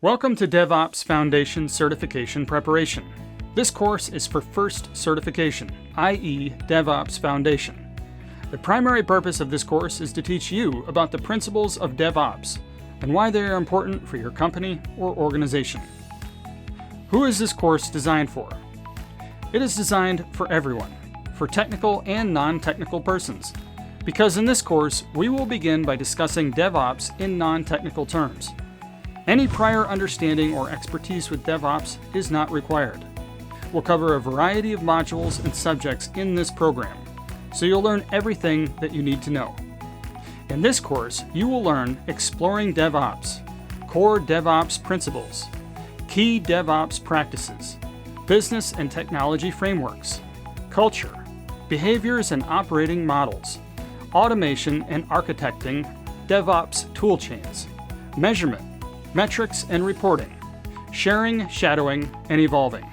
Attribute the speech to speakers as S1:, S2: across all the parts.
S1: Welcome to DevOps Foundation Certification Preparation. This course is for first certification, i.e. DevOps Foundation. The primary purpose of this course is to teach you about the principles of DevOps and why they are important for your company or organization. Who is this course designed for? It is designed for everyone, for technical and non-technical persons, because in this course we will begin by discussing DevOps in non-technical terms. Any prior understanding or expertise with DevOps is not required. We'll cover a variety of modules and subjects in this program, so you'll learn everything that you need to know. In this course, you will learn Exploring DevOps, Core DevOps Principles, Key DevOps Practices, Business and Technology Frameworks, Culture, Behaviors and Operating Models, Automation and Architecting DevOps Toolchains, Measurement, Metrics and Reporting, Sharing, Shadowing, and Evolving.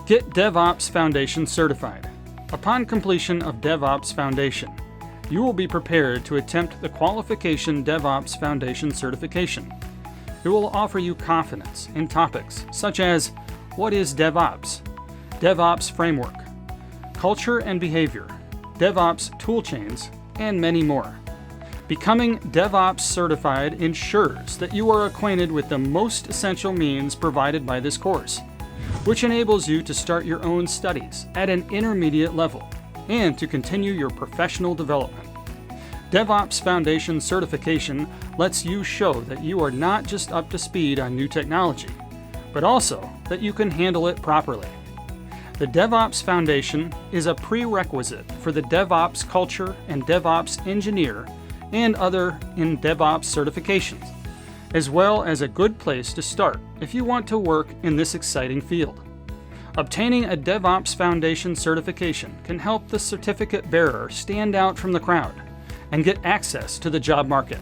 S1: Get DevOps Foundation certified. Upon completion of DevOps Foundation, you will be prepared to attempt the Qualification DevOps Foundation certification. It will offer you confidence in topics such as what is DevOps, DevOps Framework, Culture and Behavior, DevOps Toolchains, and many more. Becoming DevOps certified ensures that you are acquainted with the most essential means provided by this course, which enables you to start your own studies at an intermediate level and to continue your professional development. DevOps Foundation certification lets you show that you are not just up to speed on new technology, but also that you can handle it properly. The DevOps Foundation is a prerequisite for the DevOps culture and DevOps engineer and other in DevOps certifications, as well as a good place to start if you want to work in this exciting field. Obtaining a DevOps Foundation certification can help the certificate bearer stand out from the crowd and get access to the job market.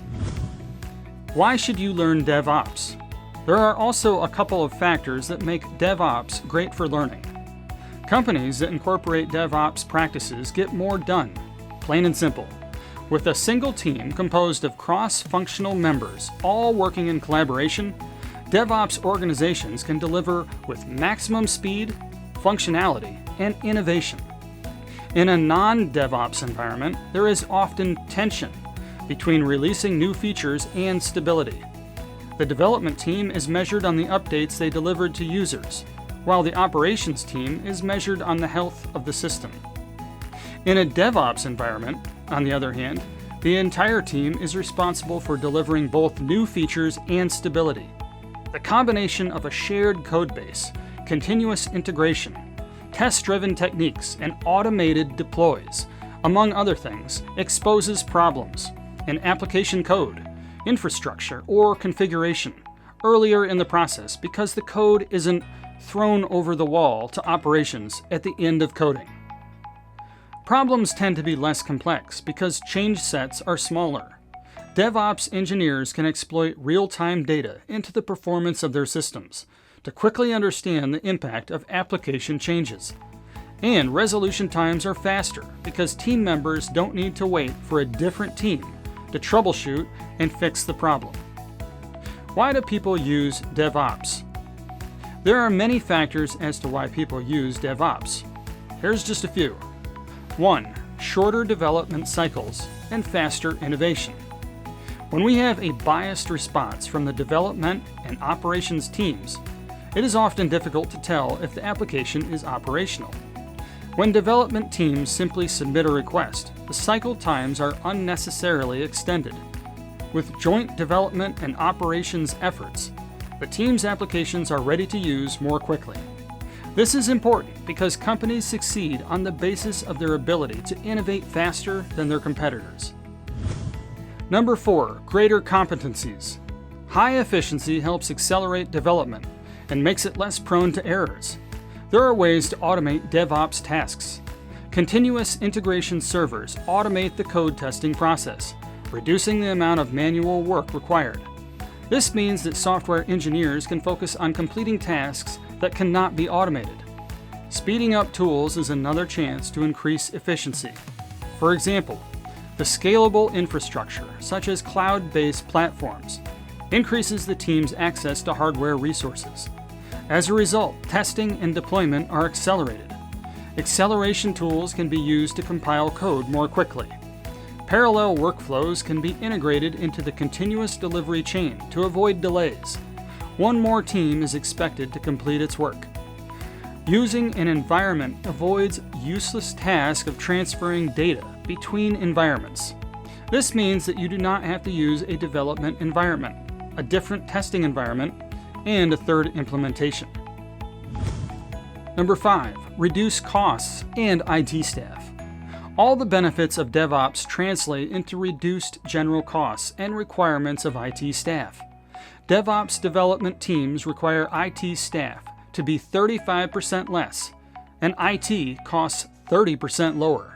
S1: Why should you learn DevOps? There are also a couple of factors that make DevOps great for learning. Companies that incorporate DevOps practices get more done, plain and simple. With a single team composed of cross-functional members all working in collaboration, DevOps organizations can deliver with maximum speed, functionality, and innovation. In a non-DevOps environment, there is often tension between releasing new features and stability. The development team is measured on the updates they delivered to users, while the operations team is measured on the health of the system. In a DevOps environment, on the other hand, the entire team is responsible for delivering both new features and stability. The combination of a shared codebase, continuous integration, test-driven techniques, and automated deploys, among other things, exposes problems in application code, infrastructure, or configuration earlier in the process because the code isn't thrown over the wall to operations at the end of coding. Problems tend to be less complex because change sets are smaller. DevOps engineers can exploit real-time data into the performance of their systems to quickly understand the impact of application changes. And resolution times are faster because team members don't need to wait for a different team to troubleshoot and fix the problem. Why do people use DevOps? There are many factors as to why people use DevOps. Here's just a few. 1. Shorter development cycles and faster innovation. When we have a biased response from the development and operations teams, it is often difficult to tell if the application is operational. When development teams simply submit a request, the cycle times are unnecessarily extended. With joint development and operations efforts, the team's applications are ready to use more quickly. This is important because companies succeed on the basis of their ability to innovate faster than their competitors. Number 4, greater competencies. High efficiency helps accelerate development and makes it less prone to errors. There are ways to automate DevOps tasks. Continuous integration servers automate the code testing process, reducing the amount of manual work required. This means that software engineers can focus on completing tasks that cannot be automated. Speeding up tools is another chance to increase efficiency. For example, the scalable infrastructure, such as cloud-based platforms, increases the team's access to hardware resources. As a result, testing and deployment are accelerated. Acceleration tools can be used to compile code more quickly. Parallel workflows can be integrated into the continuous delivery chain to avoid delays. One more team is expected to complete its work. Using an environment avoids useless task of transferring data between environments. This means that you do not have to use a development environment, a different testing environment, and a third implementation. Number 5, reduce costs and IT staff. All the benefits of DevOps translate into reduced general costs and requirements of IT staff. DevOps development teams require IT staff to be 35% less, and IT costs 30% lower.